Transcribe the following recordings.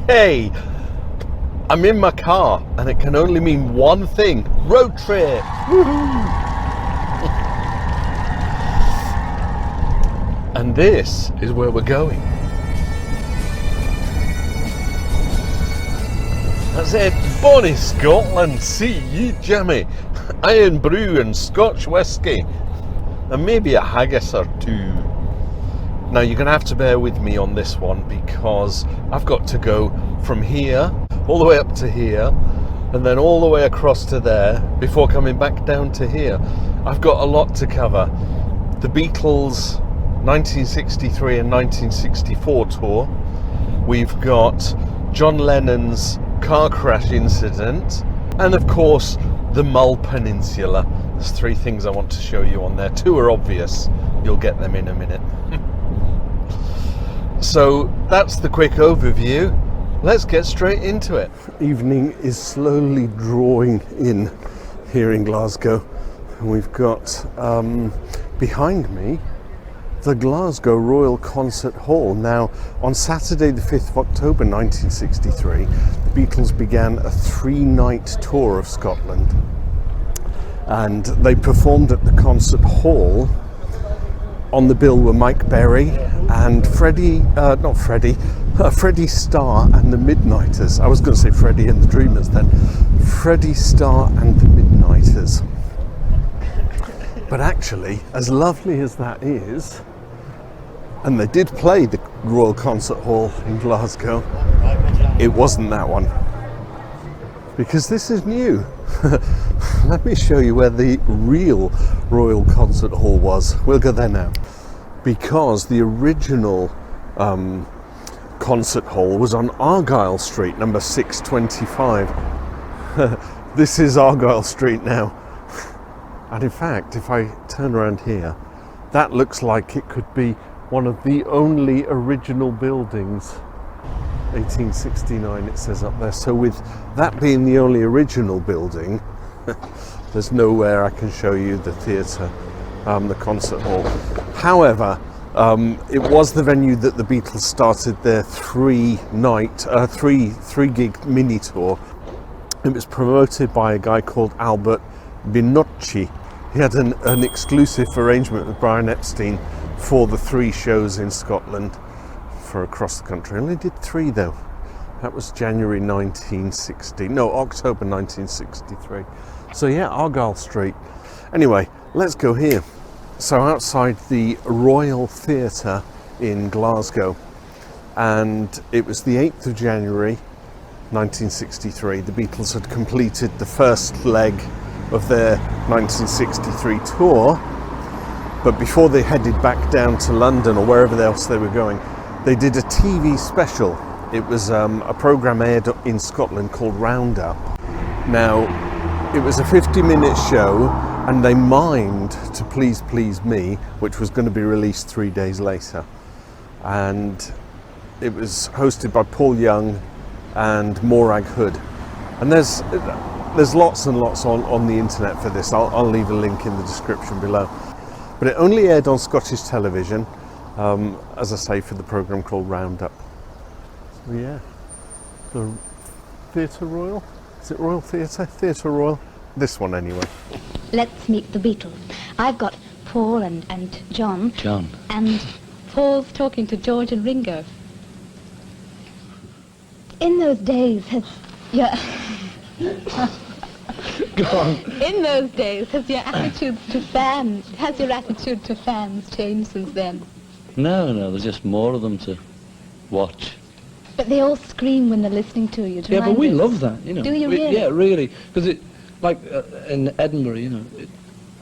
Okay, I'm in my car and it can only mean one thing: road trip. Woohoo! And this is where we're going. That's it, bonnie Scotland, see ye Jimmy. Iron brew and Scotch whisky, and maybe a haggis or two. Now you're going to have to bear with me on this one because I've got to go from here all the way up to here and then all the way across to there before coming back down to here. I've got a lot to cover. The Beatles 1963 and 1964 tour. We've got John Lennon's car crash incident, and of course the Mull Peninsula. There's three things I want to show you on there. Two are obvious, you'll get them in a minute. So that's the quick overview. Let's get straight into it. Evening is slowly drawing in here in Glasgow, and we've got behind me the Glasgow Royal Concert Hall. Now, on Saturday the 5th of October 1963, the Beatles began a 3-night tour of Scotland, and they performed at the concert hall. On the bill were Mike Berry and Freddie Starr and the Midnighters. I was going to say Freddie and the Dreamers then. Freddie Starr and the Midnighters. But actually, as lovely as that is, and they did play the Royal Concert Hall in Glasgow, it wasn't that one. Because this is new. Let me show you where the real Royal Concert Hall was. We'll go there now. Because the original concert hall was on Argyle Street, number 625. This is Argyle Street now. And in fact, if I turn around here, that looks like it could be one of the only original buildings. 1869 it says up there. So with that being the only original building, there's nowhere I can show you the theatre, the concert hall. However, it was the venue that the Beatles started their three gig mini tour. It was promoted by a guy called Albert Binocchi. He had an exclusive arrangement with Brian Epstein for the 3 shows in Scotland for across the country. Only did 3 though. That was October 1963. So yeah, Argyle Street. Anyway, let's go here. So outside the Royal Theatre in Glasgow, and it was the 8th of January 1963. The Beatles had completed the first leg of their 1963 tour, but before they headed back down to London or wherever else they were going, they did a TV special. It was a programme aired in Scotland called Roundup. Now, it was a 50-minute show, and they mimed to Please Please Me, which was going to be released 3 days later. And it was hosted by Paul Young and Morag Hood. And there's lots and lots on the internet for this. I'll leave a link in the description below. But it only aired on Scottish television, as I say, for the programme called Roundup. So yeah, the Theatre Royal? Is it Royal Theatre? Theatre Royal? This one anyway. Let's meet the Beatles. I've got Paul and John. John. And Paul's talking to George and Ringo. In those days, has your... Go on. In those days, has your attitude to fans changed since then? No, there's just more of them to watch. But they all scream when they're listening to you. Yeah, but we love that, you know. Do you really? Yeah, really. Because it, like in Edinburgh, you know,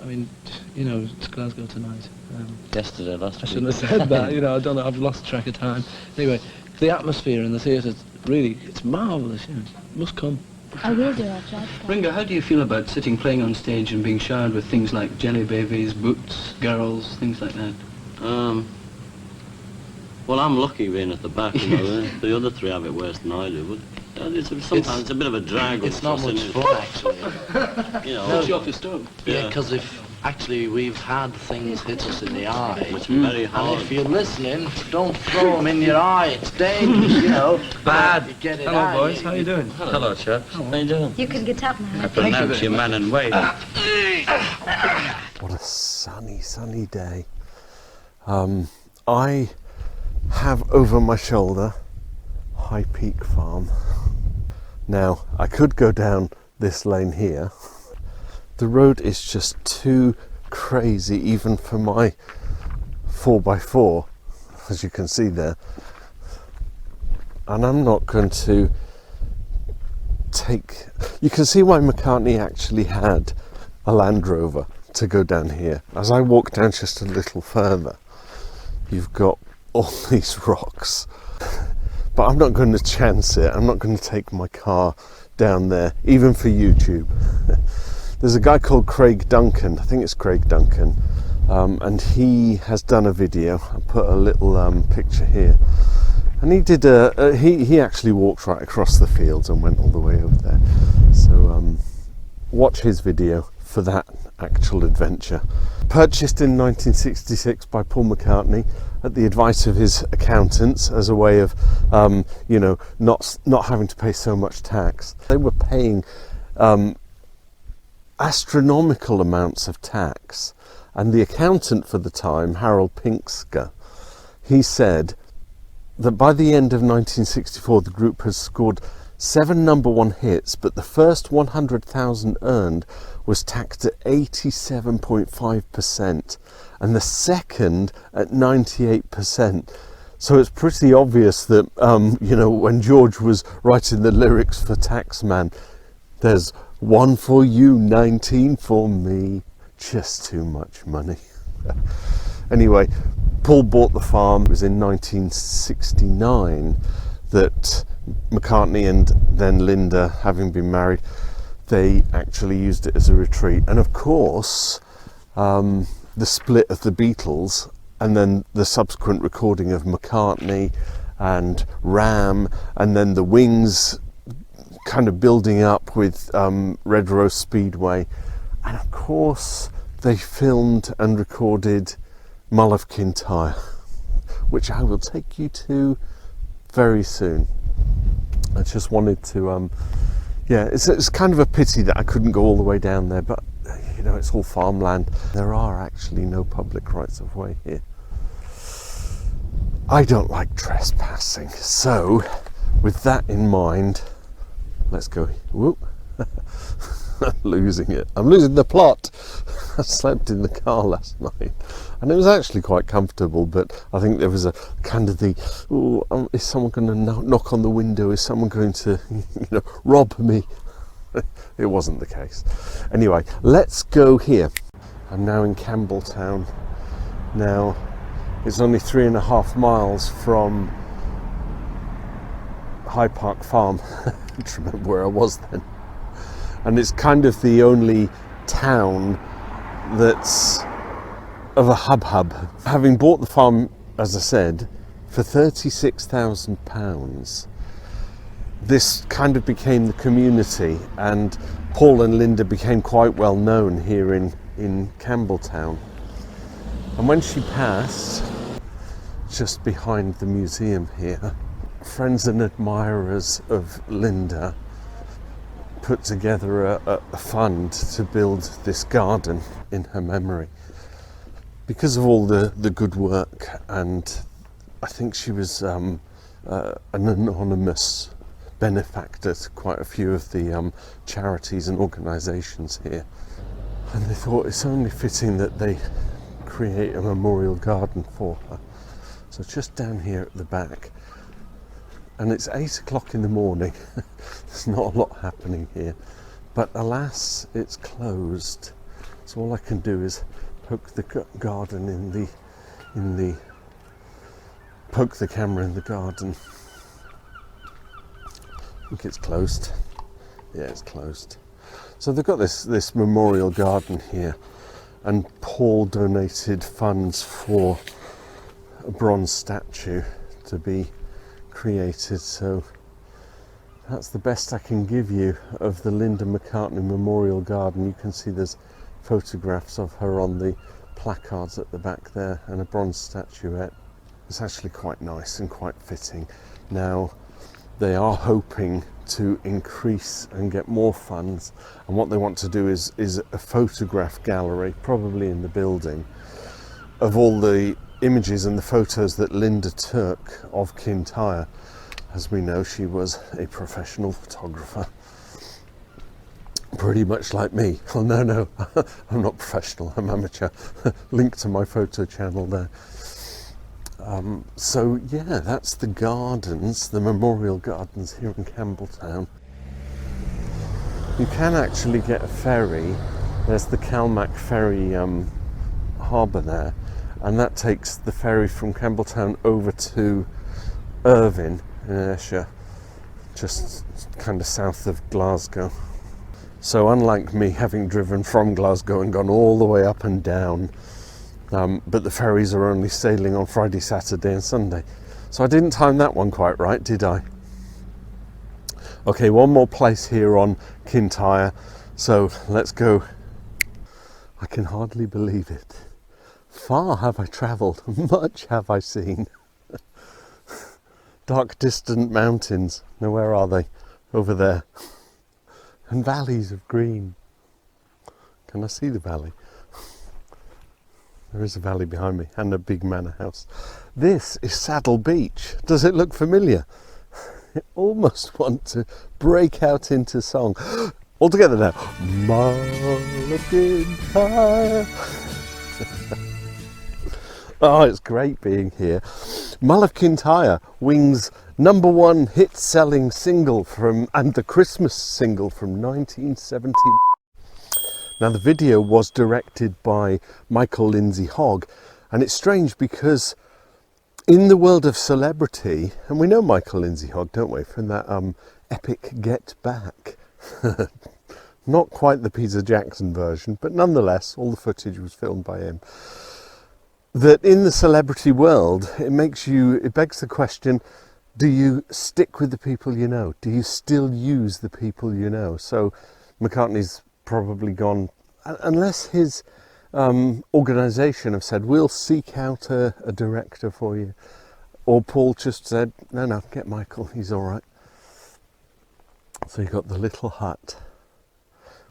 it's Glasgow tonight. Yesterday, last week. I shouldn't have said that, you know, I don't know, I've lost track of time. Anyway, the atmosphere in the theatre, really, it's marvellous, you know, it must come. I will do, I'll try to come. Ringo, how do you feel about playing on stage and being showered with things like jelly babies, boots, girls, things like that? Well, I'm lucky being at the back, you know. The other 3 have it worse than I do, but sometimes it's a bit of a drag. It's not much fun, actually. You know. It's off your stove. Yeah, because if Actually, we've had things hit us in the eye. It's very And hard. if you're listening, don't throw them in your eye. It's dangerous, you know. Bad. You get it Hello, out, boys. How you doing? Hello, chap. How you doing? You can get up now. I pronounce you man and weight. What a sunny day. I have over my shoulder High Peak Farm. Now, I could go down this lane here. The road is just too crazy, even for my 4x4, as you can see there. And I'm not going to take... You can see why McCartney actually had a Land Rover to go down here. As I walk down just a little further, you've got all these rocks. But I'm not going to chance it. I'm not going to take my car down there, even for YouTube. There's a guy called Craig Duncan, I think it's Craig Duncan, and he has done a video. I put a little picture here. And he did he actually walked right across the fields and went all the way over there. So watch his video for that actual adventure. Purchased in 1966 by Paul McCartney at the advice of his accountants as a way of, you know, not having to pay so much tax. They were paying astronomical amounts of tax, and the accountant for the time, Harold Pinksker, he said that by the end of 1964 the group has scored 7 #1 hits, but the first 100,000 earned was taxed at 87.5%, and the second at 98%. So it's pretty obvious that, you know, when George was writing the lyrics for Taxman, there's 1 for you, 19 for me, just too much money. Anyway, Paul bought the farm. It was in 1969 that McCartney and then Linda, having been married, they actually used it as a retreat. And of course, the split of the Beatles and then the subsequent recording of McCartney and Ram, and then the Wings kind of building up with Red Rose Speedway. And of course, they filmed and recorded Mull of Kintyre, which I will take you to very soon. I just wanted to, yeah, it's kind of a pity that I couldn't go all the way down there, but you know, it's all farmland. There are actually no public rights of way here. I don't like trespassing, so with that in mind, let's go. Whoop. I'm losing it. I'm losing the plot. I slept in the car last night and it was actually quite comfortable, but I think there was a kind of the, oh, is someone going to knock on the window? Is someone going to, you know, rob me? It wasn't the case. Anyway, let's go here. I'm now in Campbeltown. Now, it's only 3.5 miles from High Park Farm. I don't remember where I was then. And it's kind of the only town that's of a hub. Having bought the farm, as I said, for £36,000, this kind of became the community, and Paul and Linda became quite well known here in Campbeltown. And when she passed, just behind the museum here, friends and admirers of Linda put together a fund to build this garden in her memory. Because of all the good work, and I think she was an anonymous benefactor to quite a few of the charities and organisations here. And they thought it's only fitting that they create a memorial garden for her. So just down here at the back, and it's 8 o'clock in the morning. There's not a lot happening here, but alas, it's closed. So all I can do is poke the garden poke the camera in the garden. I think it's closed. Yeah, it's closed. So they've got this memorial garden here, and Paul donated funds for a bronze statue to be created, so that's the best I can give you of the Linda McCartney Memorial Garden. You can see there's photographs of her on the placards at the back there, and a bronze statuette. It's actually quite nice and quite fitting. Now, they are hoping to increase and get more funds, and what they want to do is a photograph gallery, probably in the building, of all the images and the photos that Linda took of Kintyre. As we know, she was a professional photographer, pretty much like me. Oh no, I'm not professional, I'm amateur. Link to my photo channel there. So yeah, that's the gardens, the memorial gardens here in Campbeltown. You can actually get a ferry. There's the Calmac ferry harbour there, and that takes the ferry from Campbeltown over to Irvine in Ayrshire, just kind of south of Glasgow. So unlike me, having driven from Glasgow and gone all the way up and down, but the ferries are only sailing on Friday, Saturday and Sunday. So I didn't time that one quite right, did I? Okay, one more place here on Kintyre. So let's go. I can hardly believe it. Far have I travelled, much have I seen. Dark distant mountains. Now where are they? Over there. And valleys of green. Can I see the valley? There is a valley behind me and a big manor house. This is Saddell Beach. Does it look familiar? I almost want to break out into song. All together now. Mull of Kintyre. Oh, it's great being here. Mull of Kintyre, Wings' #1 hit-selling single and the Christmas single from 1970. Now the video was directed by Michael Lindsay-Hogg, and it's strange because in the world of celebrity, and we know Michael Lindsay-Hogg, don't we, from that epic Get Back. Not quite the Peter Jackson version, but nonetheless all the footage was filmed by him. That in the celebrity world, it begs the question, do you stick with the people you know? Do you still use the people you know? So McCartney's probably gone, unless his organisation have said, we'll seek out a director for you. Or Paul just said, no, get Michael, he's all right. So you've got the little hut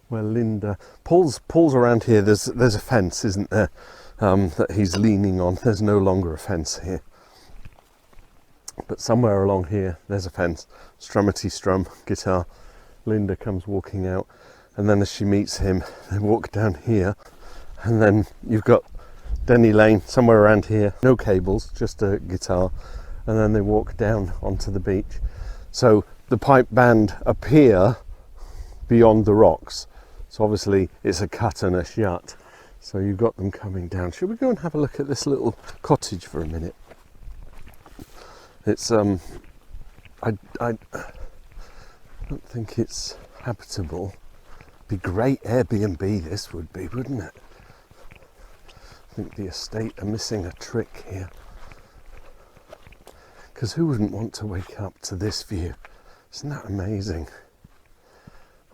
where Linda, Paul's around here, there's a fence, isn't there, that he's leaning on. There's no longer a fence here. But somewhere along here, there's a fence. Strummety strum, guitar. Linda comes walking out. And then as she meets him, they walk down here, and then you've got Denny Lane somewhere around here, no cables, just a guitar, and then they walk down onto the beach. So the pipe band appear beyond the rocks. So obviously it's a cut and a shut. So you've got them coming down. Should we go and have a look at this little cottage for a minute? It's I don't think it's habitable. Be great Airbnb this would be, wouldn't it? I think the estate are missing a trick here, because who wouldn't want to wake up to this view? Isn't that amazing?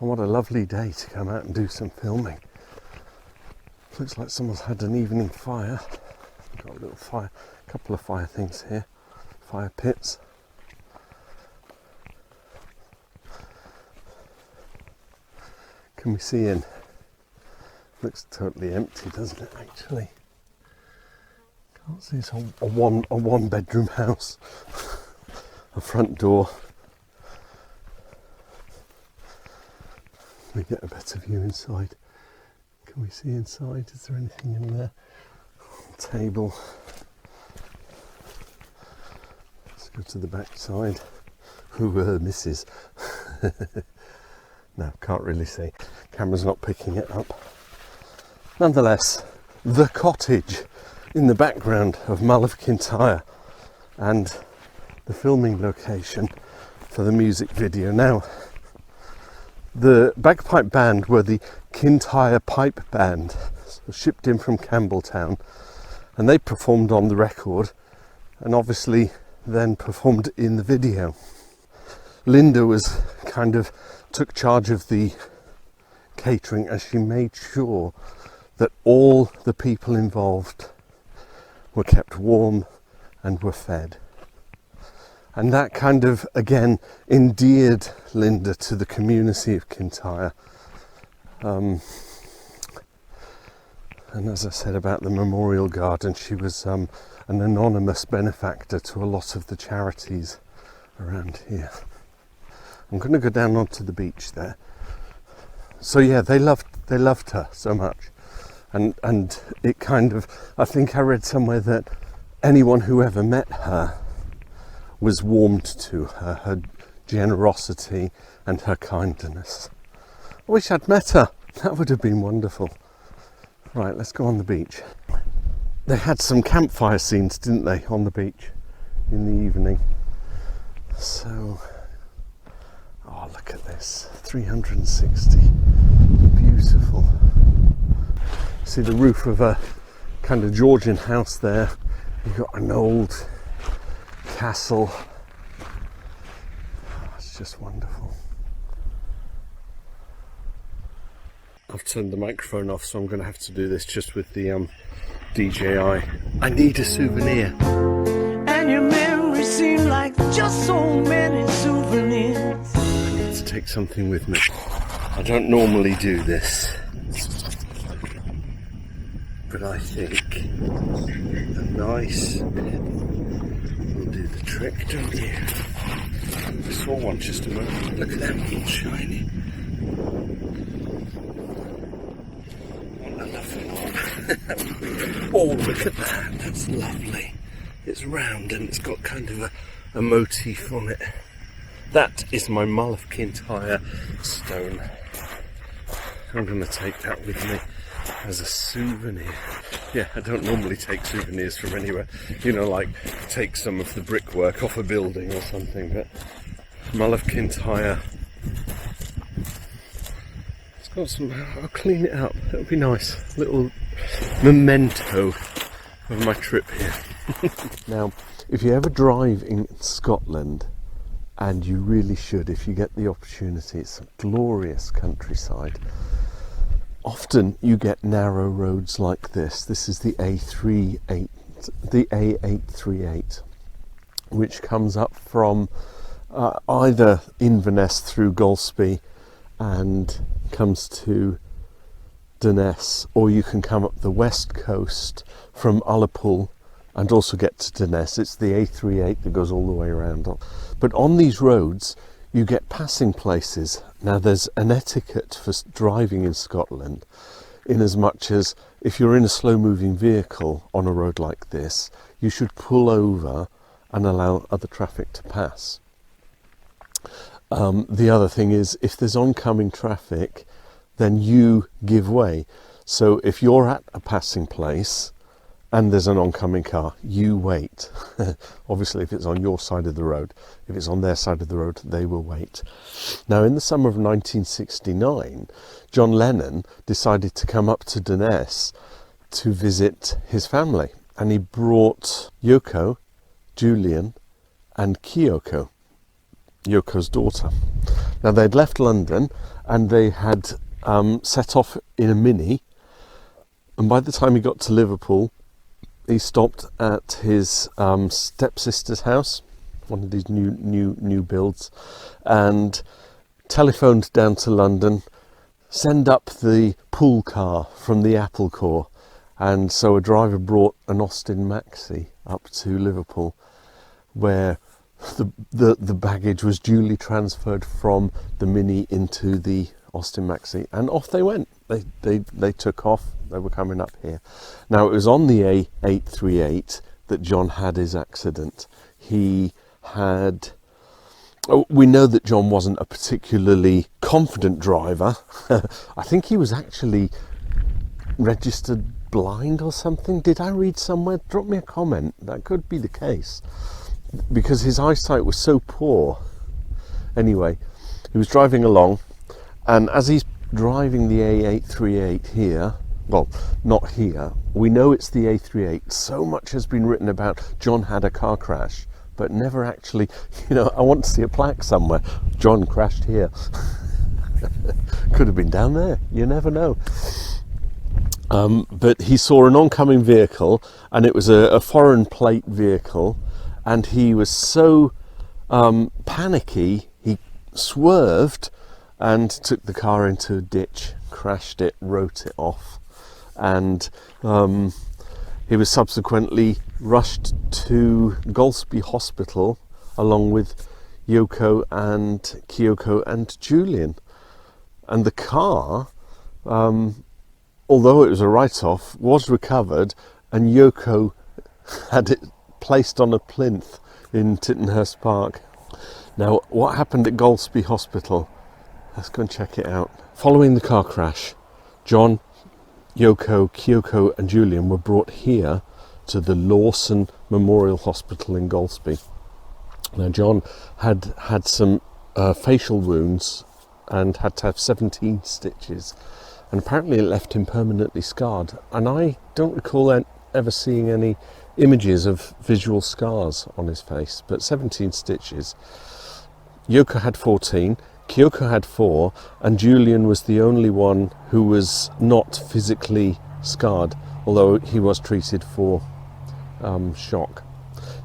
And what a lovely day to come out and do some filming. Looks like someone's had an evening fire. Got a little fire, a couple of fire things here, fire pits. Can we see in? Looks totally empty, doesn't it, actually? Can't see. It's a one bedroom house. A front door. We get a better view inside. Can we see inside? Is there anything in there? Table. Let's go to the back side. Ooh, Mrs. No, can't really see. Camera's not picking it up. Nonetheless, the cottage in the background of Mull of Kintyre and the filming location for the music video. Now, the bagpipe band were the Kintyre Pipe Band, so shipped in from Campbeltown, and they performed on the record and obviously then performed in the video. Linda was took charge of the catering, and she made sure that all the people involved were kept warm and were fed. And that kind of, again, endeared Linda to the community of Kintyre. And as I said about the memorial garden, she was an anonymous benefactor to a lot of the charities around here. I'm going to go down onto the beach there. So yeah, they loved her so much. And it kind of, I think I read somewhere that anyone who ever met her was warmed to her generosity and her kindness. I wish I'd met her. That would have been wonderful. Right, let's go on the beach. They had some campfire scenes, didn't they, on the beach in the evening. So, oh, look at this, 360, beautiful. See the roof of a kind of Georgian house there. You've got an old castle. Oh, it's just wonderful. I've turned the microphone off, so I'm going to have to do this just with the DJI. I need a souvenir. And your memories seem like just so many souvenirs. I need to take something with me. I don't normally do this, but I think a nice pin will do the trick, don't you? I saw one just a moment. Look at them, all shiny. What a lovely one. Oh, look at that. That's lovely. It's round and it's got kind of a motif on it. That is my Mull of Kintyre stone. I'm going to take that with me as a souvenir. Yeah, I don't normally take souvenirs from anywhere. You know, like take some of the brickwork off a building or something, but Mull of Kintyre. It's got some, I'll clean it up. That'll be nice. Little memento of my trip here. Now, if you ever drive in Scotland, and you really should if you get the opportunity, it's a glorious countryside. Often you get narrow roads like this. This is the A838, which comes up from either Inverness through Golspie and comes to Durness, or you can come up the west coast from Ullapool and also get to Durness. It's the A38 that goes all the way around. But on these roads, you get passing places. Now, there's an etiquette for driving in Scotland, in as much as if you're in a slow-moving vehicle on a road like this, you should pull over and allow other traffic to pass. The other thing is, if there's oncoming traffic, then you give way. So if you're at a passing place and there's an oncoming car, you wait. Obviously, if it's on your side of the road. If it's on their side of the road, they will wait. Now, in the summer of 1969, John Lennon decided to come up to Durness to visit his family. And he brought Yoko, Julian, and Kyoko, Yoko's daughter. Now, they'd left London and they had set off in a Mini. And by the time he got to Liverpool, he stopped at his stepsister's house, one of these new builds, and telephoned down to London, send up the pool car from the Apple Corps. And so a driver brought an Austin Maxi up to Liverpool, where the baggage was duly transferred from the Mini into the Austin Maxi, and off they went. They took off. They were coming up here. Now, it was on the A838 that John had his accident. He had... we know that John wasn't a particularly confident driver. I think he was actually registered blind or something. Did I read somewhere? Drop me a comment. That could be the case, because his eyesight was so poor. Anyway, he was driving along, and as he's driving the A838 here, well, not here, we know it's the A38. So much has been written about John had a car crash, but never actually, I want to see a plaque somewhere. John crashed here. Could have been down there, you never know. But he saw an oncoming vehicle, and it was a foreign plate vehicle, and he was so panicky, he swerved and took the car into a ditch, crashed it, wrote it off, and he was subsequently rushed to Golspie Hospital along with Yoko and Kyoko and Julian. And the car, although it was a write-off, was recovered, and Yoko had it placed on a plinth in Tittenhurst Park. Now, what happened at Golspie Hospital? Let's go and check it out. Following the car crash, John, Yoko, Kyoko and Julian were brought here to the Lawson Memorial Hospital in Golspie. Now, John had some facial wounds and had to have 17 stitches, and apparently it left him permanently scarred. And I don't recall ever seeing any images of visual scars on his face, but 17 stitches. Yoko had 14, Kyoko had 4, and Julian was the only one who was not physically scarred, although he was treated for shock.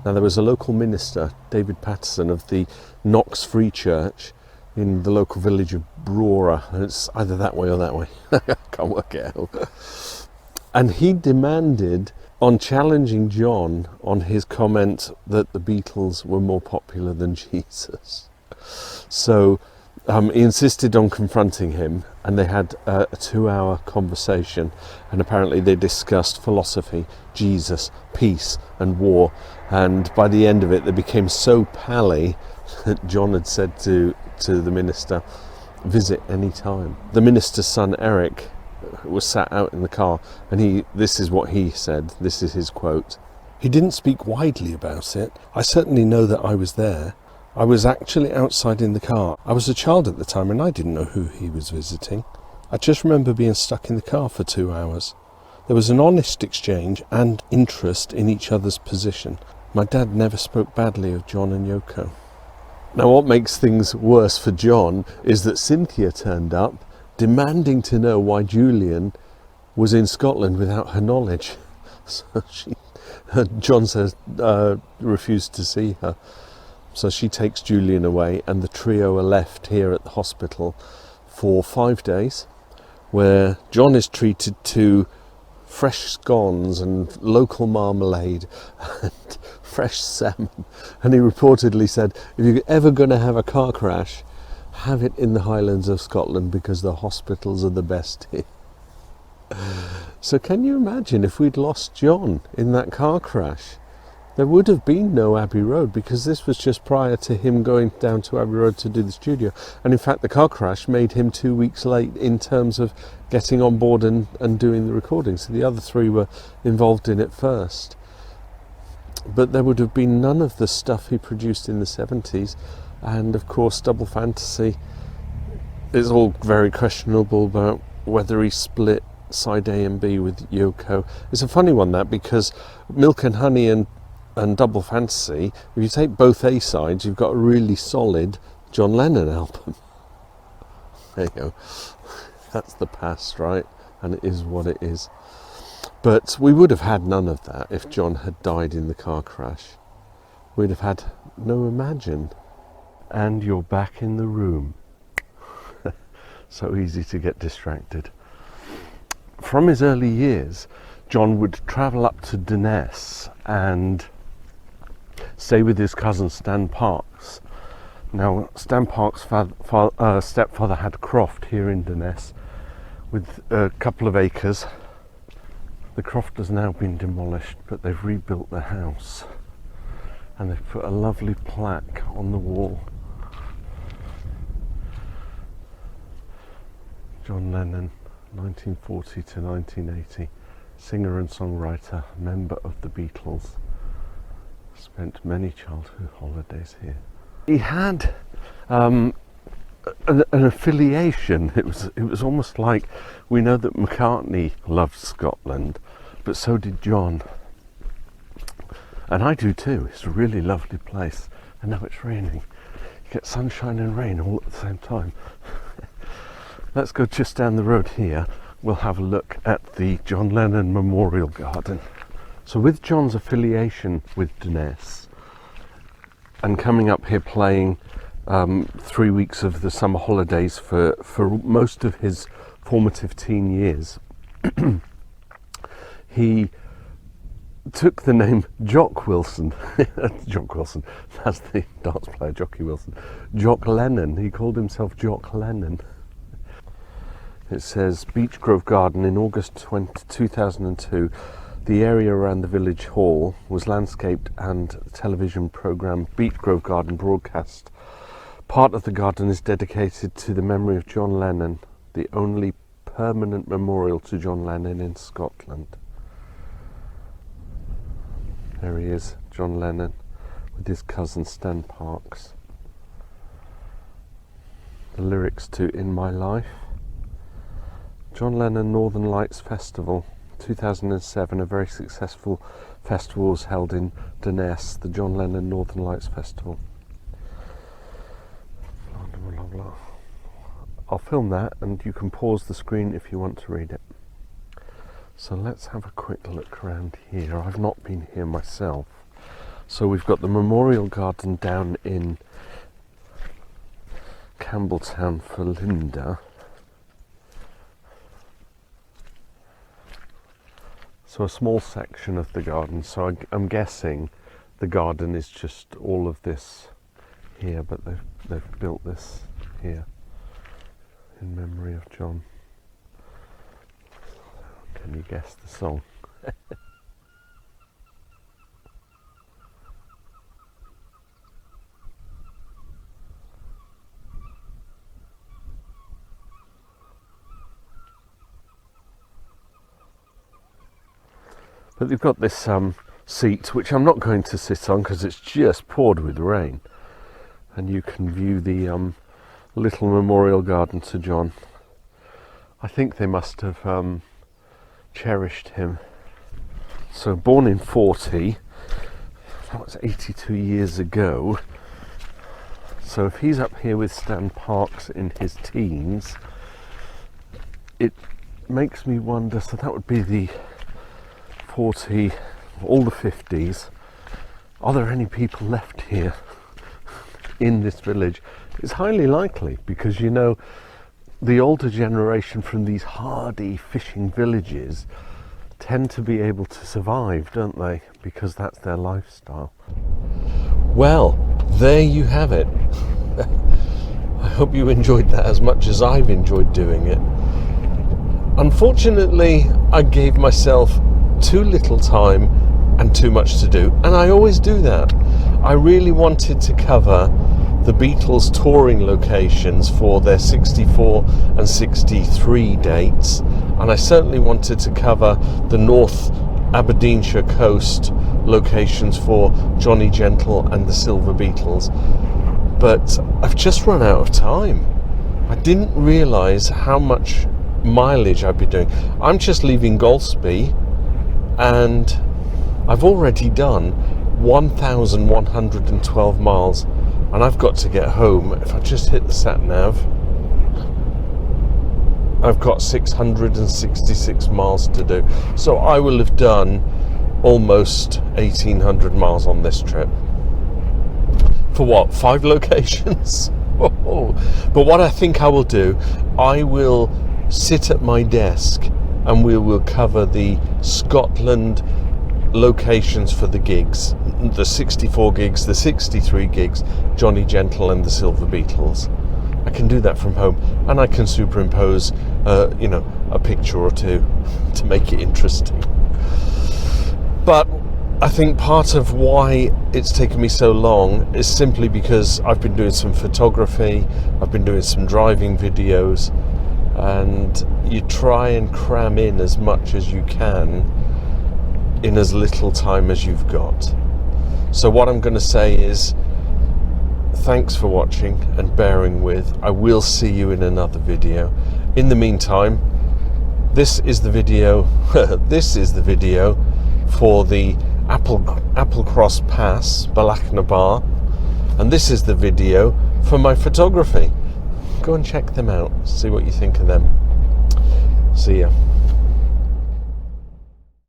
Now, there was a local minister, David Patterson, of the Knox Free Church in the local village of Brora, and it's either that way or that way. I can't work it out. And he demanded, on challenging John on his comment that the Beatles were more popular than Jesus. So he insisted on confronting him, and they had a 2-hour conversation, and apparently they discussed philosophy, Jesus, peace and war, and by the end of it they became so pally that John had said to the minister, visit any time. The minister's son Eric was sat out in the car, and this is what he said, this is his quote: "He didn't speak widely about it. I certainly know that I was there. I was actually outside in the car. I was a child at the time and I didn't know who he was visiting. I just remember being stuck in the car for 2 hours. There was an honest exchange and interest in each other's position. My dad never spoke badly of John and Yoko." Now, what makes things worse for John is that Cynthia turned up demanding to know why Julian was in Scotland without her knowledge. So John says refused to see her. So she takes Julian away, and the trio are left here at the hospital for 5 days, where John is treated to fresh scones and local marmalade and fresh salmon. And he reportedly said, if you're ever going to have a car crash, have it in the Highlands of Scotland, because the hospitals are the best here. So can you imagine if we'd lost John in that car crash? There would have been no Abbey Road, because this was just prior to him going down to Abbey Road to do the studio. And in fact, the car crash made him 2 weeks late in terms of getting on board and doing the recording. So the other 3 were involved in it first. But there would have been none of the stuff he produced in the 70s. And of course, Double Fantasy is all very questionable about whether he split side A and B with Yoko. It's a funny one, that, because Milk and Honey and Double Fantasy, if you take both A sides, you've got a really solid John Lennon album. There you go. That's the past, right? And it is what it is. But we would have had none of that if John had died in the car crash. We'd have had no Imagine. And you're back in the room. So easy to get distracted. From his early years, John would travel up to Durness and stay with his cousin Stan Parks. Now, Stan Parks' stepfather had a croft here in Durness with a couple of acres. The croft has now been demolished, but they've rebuilt the house, and they've put a lovely plaque on the wall. John Lennon, 1940 to 1980, singer and songwriter, member of the Beatles. Spent many childhood holidays here. He had an affiliation. It was almost like, we know that McCartney loved Scotland, but so did John. And I do too. It's a really lovely place. And now it's raining. You get sunshine and rain all at the same time. let's go just down the road here. We'll have a look at the John Lennon Memorial Garden. So with John's affiliation with Durness and coming up here playing 3 weeks of the summer holidays for most of his formative teen years, he took the name Jock Wilson. Jock Wilson, that's the dance player, Jockey Wilson. Jock Lennon, he called himself Jock Lennon. It says Beech Grove Garden in August 2002. The area around the village hall was landscaped and the television programme Beech Grove Garden broadcast. Part of the garden is dedicated to the memory of John Lennon, the only permanent memorial to John Lennon in Scotland. There he is, John Lennon, with his cousin Stan Parks. The lyrics to In My Life. John Lennon Northern Lights Festival, 2007, a very successful festival was held in Durness, the John Lennon Northern Lights Festival. Blah, blah, blah. I'll film that and you can pause the screen if you want to read it. So let's have a quick look around here. I've not been here myself. So we've got the Memorial Garden down in Campbeltown for Linda. So a small section of the garden. So I'm guessing the garden is just all of this here, but they've built this here in memory of John. Can you guess the song? But they've got this seat, which I'm not going to sit on because it's just poured with rain. And you can view the little memorial garden to John. I think they must have cherished him. So born in 40, that was 82 years ago. So if he's up here with Stan Parks in his teens, it makes me wonder, so that would be the 40, all the 50s. Are there any people left here in this village? It's highly likely, because you know the older generation from these hardy fishing villages tend to be able to survive, don't they? Because that's their lifestyle. Well, there you have it. I hope you enjoyed that as much as I've enjoyed doing it. Unfortunately, I gave myself too little time and too much to do, and I always do that. I really wanted to cover the Beatles touring locations for their 64 and 63 dates, and I certainly wanted to cover the North Aberdeenshire coast locations for Johnny Gentle and the Silver Beatles, but I've just run out of time. I didn't realise how much mileage I'd be doing. I'm just leaving Golspie and I've already done 1,112 miles, and I've got to get home. If I just hit the sat nav, I've got 666 miles to do. So I will have done almost 1,800 miles on this trip. For what, 5 locations? But what I think I will do, I will sit at my desk and we will cover the Scotland locations for the gigs, the 64 gigs, the 63 gigs, Johnny Gentle and the Silver Beatles. I can do that from home, and I can superimpose a picture or two to make it interesting. But I think part of why it's taken me so long is simply because I've been doing some photography, I've been doing some driving videos, and you try and cram in as much as you can in as little time as you've got. So what I'm going to say is thanks for watching and bearing with. I will see you in another video. In the meantime, this is the video for the Applecross Pass, Balachnabar, and this is the video for my photography. Go and check them out, see what you think of them. See ya.